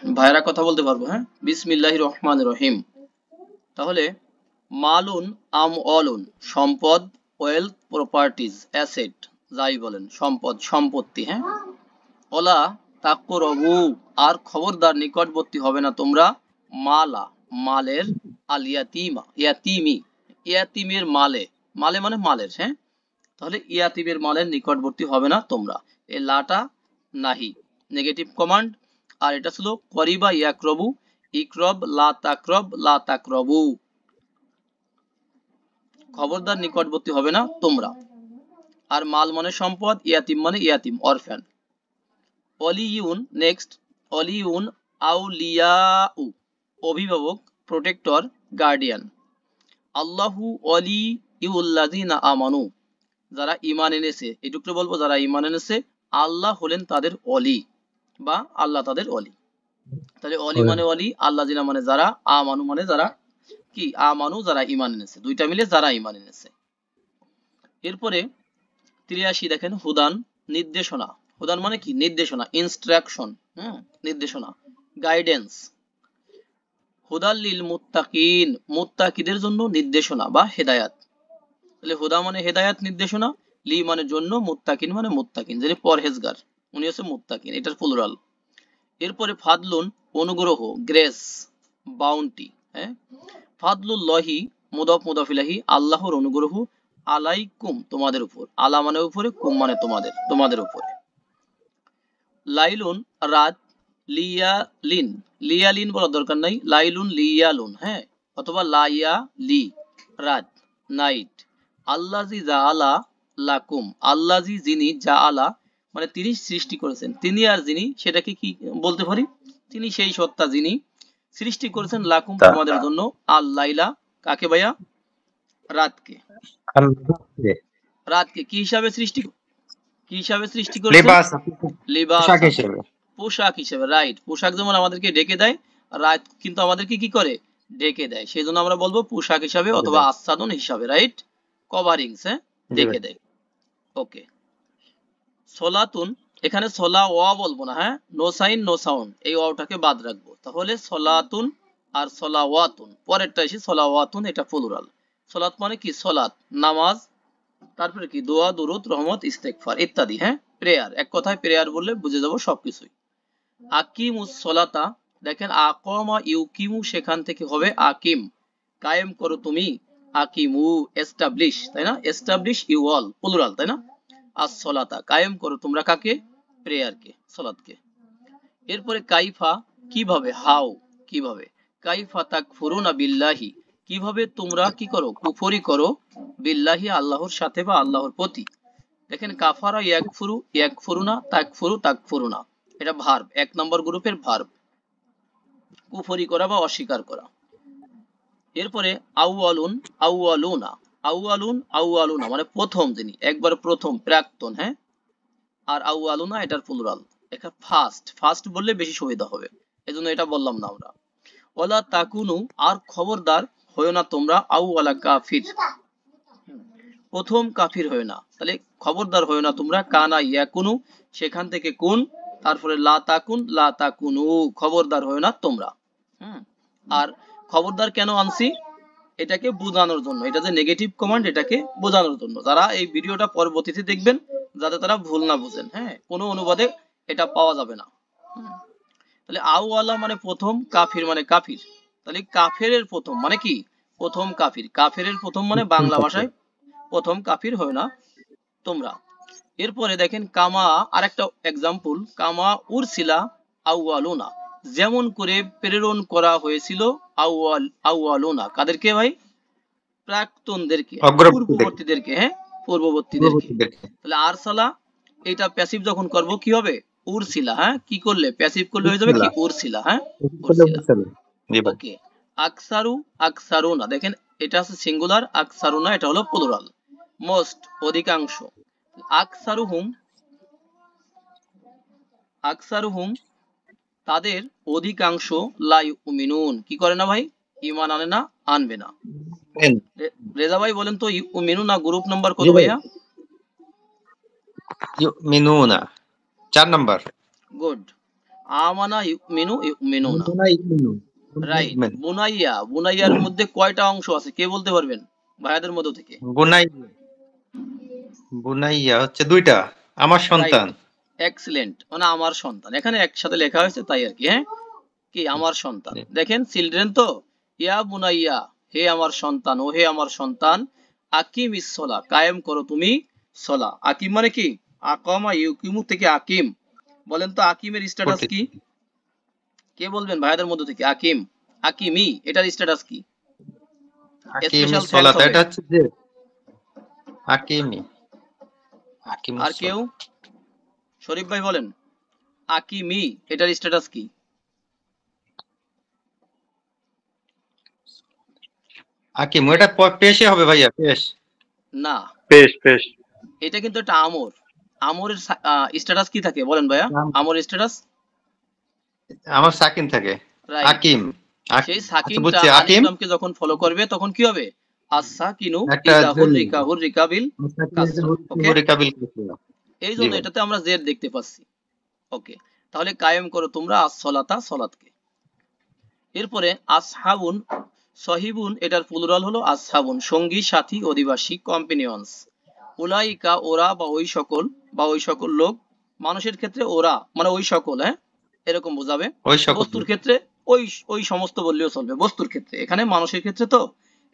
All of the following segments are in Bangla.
ভাইরা কথা বলতে পারবো। হ্যাঁ, বিসমিল্লাহির রহমানির রহিম। তাহলে মালুন আমওয়ালুন সম্পদ, ওয়েলথ, প্রপার্টিজ, অ্যাসেট, যাই বলেন, সম্পদ, সম্পত্তি। হ্যাঁ, ওলা তাকরবু আর খবরদার নিকটবর্তী হবে না তোমরা, মালা মালের, আল ইয়াতিমা ইয়াতিমি ইয়াতিমের মালে, মালে মানে মালের। হ্যাঁ, তাহলে ইয়াতিমের মালের নিকটবর্তী হবে না তোমরা। এই লাটা নাহি নেগেটিভ কমান্ড, আর এটা ছিল করিবা ইয়াকরবু, ইকরব লা তাকরব লা তাকরবু, খবরদার নিকটবর্তী হবে না তোমরা। আর মাল মানে সম্পদ, ইয়াতিম মানে ইয়াতিম, অরফ্যান। অলিউন নেক্সট, অলিউন আউলিয়াউ অভিভাবক, প্রোটেক্টর, গার্ডিয়ান। আল্লাহু অলি ইউল্লাযিনা আমানু যারা ঈমান এনেছে, এটুকু বলবো যারা ঈমান এনেছে, আল্লাহ হলেন তাদের অলি বা আল্লাহ তাদের অলি। তাহলে অলি মানে অলি, আল্লাযিনা মানে যারা, আমানু মানে যারা কি, আমানু যারা ঈমান এনেছে, দুইটা মিলে যারা ঈমান এনেছে। এরপরে 83 দেখেন, হুদান নির্দেশনা, হুদান মানে কি নির্দেশনা, ইনস্ট্রাকশন, নির্দেশনা, গাইডেন্স। হুদাল লিল মুত্তাকিন মুত্তাকিদের জন্য নির্দেশনা বা হেদায়াত। তাহলে হুদা মানে হেদায়াত, নির্দেশনা, লি মানে জন্য, মুত্তাকিন মানে মুত্তাকিন, যিনি পরহেজগার, উনি হচ্ছে মুত্তাকিন, এটার প্লুরাল। এরপরে ফাদলুন অনুগ্রহ, গ্রেস, বাউন্টি। হ্যাঁ, ফাদলুল্লাহি মুদাফ মুদাফ ইলাইহি আল্লাহর অনুগ্রহ, আলাইকুম তোমাদের উপর, আলা মানে উপরে, কুম মানে তোমাদের, তোমাদের উপরে। লাইলুন রাত, লিয়ালিন, লিয়ালিন বলার দরকার নাই, লাইলুন লিয়ালুন। হ্যাঁ, অথবা লাইয়া লি, রাত, নাইট। আল্লাজি জাআলা লাকুম, আল্লাজি যিনি, জাআলা মানে তিনি সৃষ্টি করেছেন, তিনি আর যিনি সেটাকে কি বলতে পারি, তিনি সেই সত্তা যিনি সৃষ্টি করেছেন, লাকুম তোমাদের জন্য, আল লাইলা কাকে ভাইয়া, রাতকে। রাতকে কি হিসাবে সৃষ্টি, কি হিসাবে সৃষ্টি করেছেন, লিবাস হিসেবে, পোশাক হিসেবে, রাইট। পোশাক যেমন আমাদেরকে ঢেকে দেয়, রাত কিন্তু আমাদেরকে কি করে, ঢেকে দেয়, সেই জন্য আমরা বলবো পোশাক হিসাবে অথবা আচ্ছাদন হিসাবে, রাইট, কভারিংস, হ্যাঁ, ঢেকে দেয়। ওকে, সলাতুন, এখানে সলা ওয়া বলবো না, হ্যাঁ, নো সাইন নো সাউন্ড, এই ওয়াটাকে বাদ রাখবো। তাহলে সলাতুন আর সলাওয়াতুন, পরেরটা এসে সলাওয়াতুন, এটা প্লুরাল। সলাত মানে কি, সলাত, নামাজ, তারপরে কি দোয়া, দুরুদ, রহমত, ইস্তেগফার ইত্যাদি। হ্যাঁ, প্রেয়ার, এক কথায় প্রেয়ার বললে বুঝে যাব সবকিছুই। আকিমুস সলাতা, দেখেন আকমা ইউকিমু সেখান থেকে হবে আকিম, কায়েম করো তুমি, আকিমু এস্টাবলিশ, তাই না, এস্টাবলিশ ইউ অল, প্লুরাল, তাই না। আস সলাতা কায়েম করো তোমরা কাকে, প্রেয়ারকে, সলাতকে। এরপরে কাইফা কিভাবে, হাউ কিভাবে, কাইফা তাকফুরুনা বিল্লাহি কিভাবে তোমরা কি করো, কুফরি করো, বিল্লাহি আল্লাহর সাথে বা আল্লাহর প্রতি। দেখেন কাফারা ইয়াকফুরু, ইয়াকফুরুনা, তাকফুরু, তাকফুরুনা, এটা ভার্ব, এক নম্বর গ্রুপের ভার্ব, কুফরি করা বা অস্বীকার করা। এরপরে আউয়ালুন আউয়ালুনা, আউয়ালুন আউয়ালুনা মানে প্রথম যিনি, একবার প্রথম, প্রাক্তন। হ্যাঁ, আর আউয়ালুনা এটার প্লুরাল, এটা ফার্স্ট, ফার্স্ট বললে বেশি সুবিধা হবে, এজন্য এটা বললাম না আমরা। ওয়ালা তাকুনু আর খবরদার হয়ো না তোমরা, আউয়ালা কাফির প্রথম কাফির হয়ো না, তাহলে খবরদার হয়ো না তোমরা, কানা ইয়াকুনু সেখান থেকে কোন, তারপরে লা তাকুন লা তাকুনু, খবরদার হয়ো না তোমরা। আর খবরদার কেন আনছি, এটাকে বোঝানোর জন্য, এটা যে নেগেটিভ কমান্ড, এটাকে বোঝানোর জন্য, যারা এই ভিডিওটা পরবর্তীতে দেখবেন যাতে তারা ভুল না বুঝেন। হ্যাঁ, কোনো অনুবাদে এটা পাওয়া যাবে না। তাহলে আউয়ালা মানে প্রথম, কাফির মানে কাফির, তাহলে কাফেরের প্রথম মানে কি, প্রথম কাফির, কাফেরের প্রথম মানে বাংলা ভাষায় প্রথম কাফির হয় না তোমরা। এরপরে দেখেন কামা, আরেকটা এক্সাম্পল, কামা উরসিলা আউয়ালুনা যেমন করে প্রেরণ করা হয়েছিল, আউয়ালুনা কাদেরকে ভাই, প্রাক্তনদেরকে, পূর্ববর্তীদেরকে। হ্যাঁ, পূর্ববর্তীদেরকে। তাহলে আরসালা এটা প্যাসিভ যখন করব কি হবে, উরসিলা। হ্যাঁ, কি করলে প্যাসিভ করলে হয়ে যাবে কি, উরসিলা। হ্যাঁ, উরসিলা। ওকে, আকসারু আকসারুনা, দেখেন এটা আছে সিঙ্গুলার, আকসারুনা এটা হলো প্লুরাল, মোস্ট অধিকাংশ। আকসারুহুম, আকসারুহুম তাদের অধিকাংশ, লা ইউমিনুন কি করে না ভাই, ঈমান আনে না, আনবে না। রেজা ভাই বলেন তো ইউমিনুনা গ্রুপ নাম্বার কত ভাইয়া, ইউমিনুনা 4 নাম্বার। গুড। আমানা ইউমিনু ইউমিনুনা, বুনাই ইউমিনু, রাইট। বুনাইয়া, বুনাইয়ার মধ্যে কয়টা অংশ আছে কে বলতে পারবেন ভাইয়াদের মধ্য থেকে? বুনাই, বুনাইয়া হচ্ছে দুইটা, আমার সন্তান। এক্সিলেন্ট, মানে আমার সন্তান, এখানে একসাথে লেখা হয়েছে তাই আর কি। হ্যাঁ, কি আমার সন্তান, দেখেন চিলড্রেন তো, ইয়া বুনাইয়া, হে আমার সন্তান, ও হে আমার সন্তান, আকিম ইসলা, কায়েম করো তুমি সলা। আকিম মানে কি? আকামা ইউকিমু থেকে আকিম। বলেন তো আকিমের স্ট্যাটাস কি? কে বলবেন ভাইয়াদের মধ্য থেকে? আকিম, আকিমি, এটার স্ট্যাটাস কি? হাকিমি স্পেশাল থ্যাঙ্কস সলাত, হবে। এটা হচ্ছে যে হাকিমি, আর হাকিমুস কেউ? সলাত। শরীফ ভাই বলেন, আকিমি এটার স্ট্যাটাস কি? হাকিম এটা পেশে হবে ভাইয়া, পেশ। না, পেশ পেশ। এটা কিন্তু একটা আমর। আমরের স্ট্যাটাস কি থাকে বলেন ভাইয়া? আমর স্ট্যাটাস, আমার সাকিন থাকে। রাইট। হাকিম, সেই আচ্ছা সাকিনটা বুঝছি, হাকিম আলিফলামকে যখন ফলো করবে তখন কি হবে? আসসাকিনু একটা ইদা জেল হুররিকা, লাগবে। হুররিকা বিল কাসরা। ওকে, কাবিল করছিল। এই জি জন্য ভাই। এটাতে আমরা জের দেখতে পাচ্ছি। ওকে, তাহলে কায়েম করো তোমরা আসসালাতা, সলাতকে। এরপরে আসহাবুন, সহিবুন এটার প্লুরাল হলো আসহাবুন, সঙ্গী, সাথী, অধিবাসী, কম্পেনিয়ন্স। উলাইকা ওরা বা ওই সকল, বা ওই সকল লোক। মানুষের ক্ষেত্রে ওরা মানে ওই সকল, হ্যাঁ, এরকম বোঝাবে। ওই সকল। বস্তুর ক্ষেত্রে ওই ওই সমস্ত বললেও চলবে, বস্তুর ক্ষেত্রে, এখানে মানুষের ক্ষেত্রে তো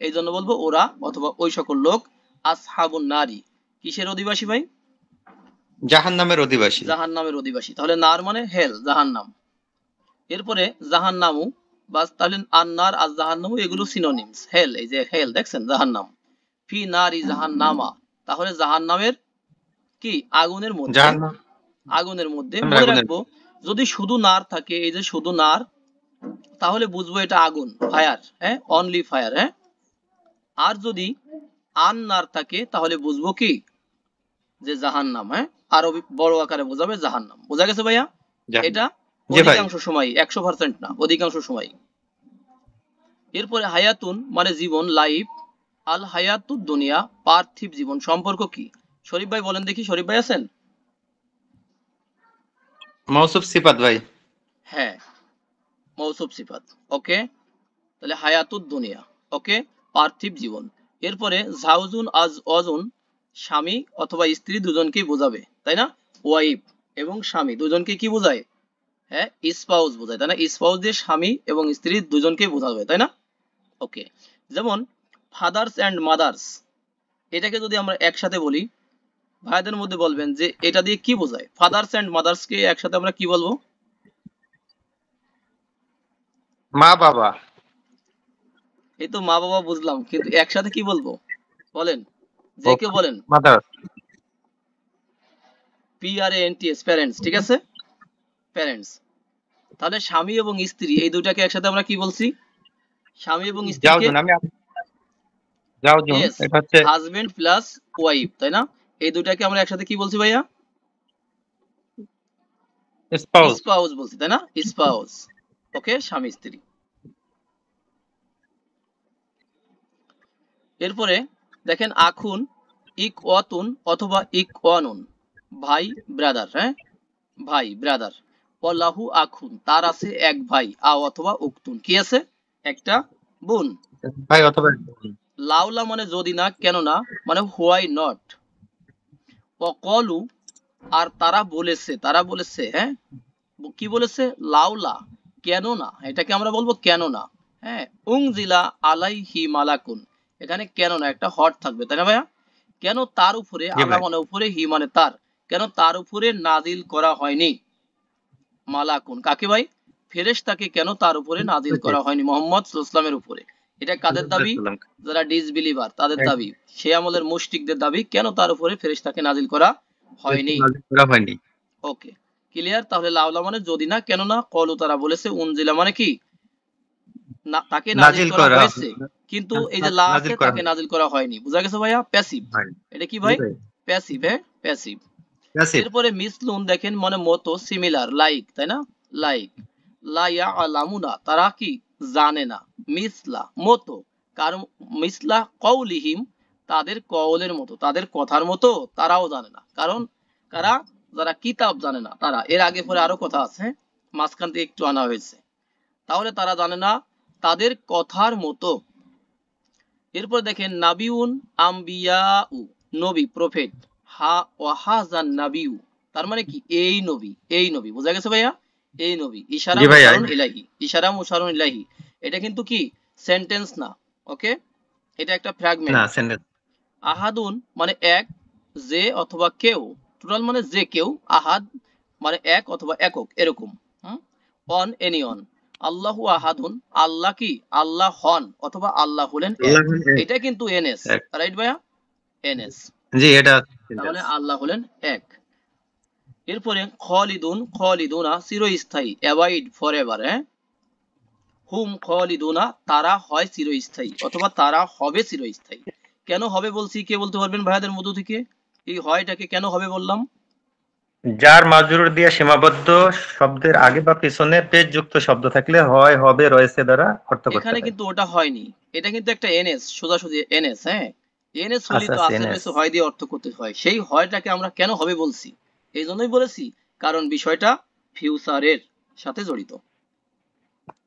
এই জন্য বলবো ওরা অথবা ওই সকল লোক। আসহাবুন নারী, কিসের অধিবাসী ভাই? জাহান্নামের অধিবাসী। জাহান্নামের অধিবাসী, তাহলে নার মানে হেল, জাহান্নাম। এরপরে জাহান্নামু, বাস, তাহলে আন্নার আর জাহান্নামু এগুলো সিনোনিমস। হেল, এই যে হেল দেখছেন, জাহান্নাম। ফি নারি জাহান্নামা, তাহলে জাহান্নামের কি? আগুনের মধ্যে, জাহান্নাম আগুনের মধ্যে। মনে আগুনের। রাখবো যদি শুধু নার থাকে, এই যে শুধু নার, তাহলে বুঝবো এটা আগুন, ফায়ার, হ্যাঁ, অনলি ফায়ার, হ্যাঁ। আর যদি আন নার থাকে তাহলে বুঝবো কি? যে জাহান্নাম, হ্যাঁ, আরো বড় আকারে বোঝাবে জাহান্নাম। বোঝা গেছে ভাইয়া? এটা জি ভাই। অধিকাংশ সময়, 100% না, অধিকাংশ সময়। এরপরে হায়াতুন মানে জীবন, লাইফ। আল হায়াতুদ দুনিয়া, পার্থিব জীবন, সম্পর্ক কি? শরীফ ভাই বলেন দেখি, শরীফ ভাই আছেন? মৌসুফ সিফাত ভাই। হ্যাঁ, মৌসুফ সিফাত। ওকে, তাহলে হায়াতুদ দুনিয়া, ওকে, পার্থিব জীবন। এরপরে জাউজুন আজ অজুন, স্বামী অথবা স্ত্রী দুজনকেই বোঝাবে, তাই না? ওয়াইফ এবং স্বামী দুজনকে কি বোঝায়? হ্যাঁ, স্পাউস বোঝায়, তাই না? স্পাউস দিয়ে স্বামী এবং স্ত্রী দুজনকেই বোঝাবে, তাই না? ওকে, যেমন ফাদার্স অ্যান্ড মাদার্স, এটাকে যদি আমরা একসাথে বলি, ভাইদের মধ্যে বলবেন যে এটা দিয়ে কি বোঝায়? ফাদার্স অ্যান্ড মাদার্স কে একসাথে আমরা কি বলবো? মা বাবা। এই তো মা বাবা বুঝলাম, কিন্তু একসাথে কি বলবো বলেন? যে কেউ বলেন। মাদার। PARENTS, প্যারেন্টস, ঠিক আছে, প্যারেন্টস। তাহলে স্বামী এবং স্ত্রী এই দুটাকে একসাথে আমরা কি বলছি? স্বামী এবং স্ত্রীকে, যাওজন, আমি যাওজন এস, এটা হচ্ছে হাজবেন্ড প্লাস ওয়াইফ, তাই না? এই দুটাকে আমরা একসাথে কি বলছি ভাইয়া? স্পাউস। স্পাউস বলছি, তাই না? স্পাউস। ওকে, স্বামী স্ত্রী। এরপরে দেখেন আখুন, ইকওয়াতুন অথবা ইকওয়ানুন, ভাই, ব্রাদার, হ্যাঁ, ভাই, ব্রাদার। ওয়ালাহু আখুন, তার আছে এক ভাই, অথবা উক্তুন, কি আছে? একটা বোন। ভাই অথবা। লাউলা মানে যদি না, কেন না, মানে হোয়াই নট। অকলু, আর তারা বলেছে, তারা বলেছে, হ্যাঁ, কি বলেছে? লাউলা, কেন না, এটাকে আমরা বলবো কেন না। হ্যাঁ, উংজিলা আলাইহি মালাকুন, এখানে কেন না একটা হট থাকবে, তাই না ভাইয়া? কেন তার উপরে, জি আল্লাহ ভাই। মানে উপরে, হি মানে তার, কেন তার উপরে নাজিল করা হয়নি মালাকুন, কাকে ভাই? ফেরেশতাকে কেন তার উপরে নাজিল করা হয়নি মোহাম্মদ সাল্লাল্লাহু আলাইহি ওয়াসাল্লামের উপরে? এটা কাদের দাবি? যারা ডিসবিলিভার তাদের দাবি, সে আমলের মুশরিকদের দাবি, কেন তার উপরে ফেরেশতাকে নাজিল করা হয়নি। হয়নি। ওকে, ক্লিয়ার? তাহলে লাউলা মানে যদি না, কেন না। কলু, তারা বলেছে। উনজিলা মানে কি? না, তাকে নাজিল নাজিল করা করা, হয়েছে, কিন্তু এই যে লা আছে, নাজিল করা তাকে হয়। নাজিল করা হয়নি। বুঝা গেছে ভাইয়া? প্যাসিভ, ভাই এটা কি জি ভাই? ভাই। প্যাসিভ, হ্যাঁ, প্যাসিভ। আসিফ। এরপরে মিসলুন দেখেন মানে মতো, সিমিলার, লাইক, তাই না? লাইক। লা ইয়ালামুনা, তারা কি? জানে না। মিসলা মতো, কারণ মিসলা কওলিহিম, তাদের কওলের মতো, তাদের কথার মতো তারাও জানে না। কারণ কারা? যারা কিতাব জানে না তারা। এর আগে পরে আরো কথা আছে, হ্যাঁ? মাঝখান থেকে একটু আনা হয়েছে, তাহলে তারা জানে না তাদের কথার মতো। এরপর দেখেন নাবিউন আম্বিয়াউ, নবী প্রফেট, হা ওয়াহাজান নাবিউ, তার মানে কি এই নবী, এই নবী বোঝা গেছে ভাইয়া, এই নবী ইশারা জি ভাইয়া। মুশারুন ইলাহি, ইশারা মুশারুন ইলাহি, এটা কিন্তু কি সেন্টেন্স না, ওকে, এটা একটা না ফ্র্যাগমেন্ট। সেন্টেন্স। আহাদুন মানে এক, যে অথবা কেউ, টোটাল মানে যে কেউ, আহাদ মানে এক অথবা একক এরকম। অন এনিয়ন, আল্লাহু আহাদুন, আল্লাহ কি আল্লাহ হন অথবা আল্লাহ হলেন এক, আল্লাহ এক। এটা কিন্তু এনএস, এক। রাইট ভাইয়া, এনএস, জি এটা তাহলে সেন্টেন্স। আল্লাহ হলেন এক। এরপরে খলিদুন, খলিদুনা চিরস্থায়ী, অ্যাভয়েড ফর এভার, হুম খলিদুনা তারা হয় চিরস্থায়ী অথবা তারা হবে চিরস্থায়ী। কেন হবে বলছি, কে বলতে পারবেন ভাইয়াদের মধ্য থেকে, এই হয়টাকে কেন হবে বললাম? যার মাজরুর দিয়ে সীমাবদ্ধ শব্দের আগে বা পিছনে পেশযুক্ত শব্দ থাকলে হয়, হবে, রয়েছে দ্বারা অর্থ করতে এখানে হয়। কিন্তু ওটা হয়নি, এটা কিন্তু একটা এনএস, সোজাসুজি এনএস, এনএস হলি আচ্ছা তো আছে এনএস। রয়েছে হয় দিয়ে অর্থ করতে হয়, সেই হয়টাকে আমরা কেন হবে বলছি, এই জন্যই বলেছি কারণ বিষয়টা ফিউচারের সাথে জড়িত।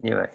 জি ভাই।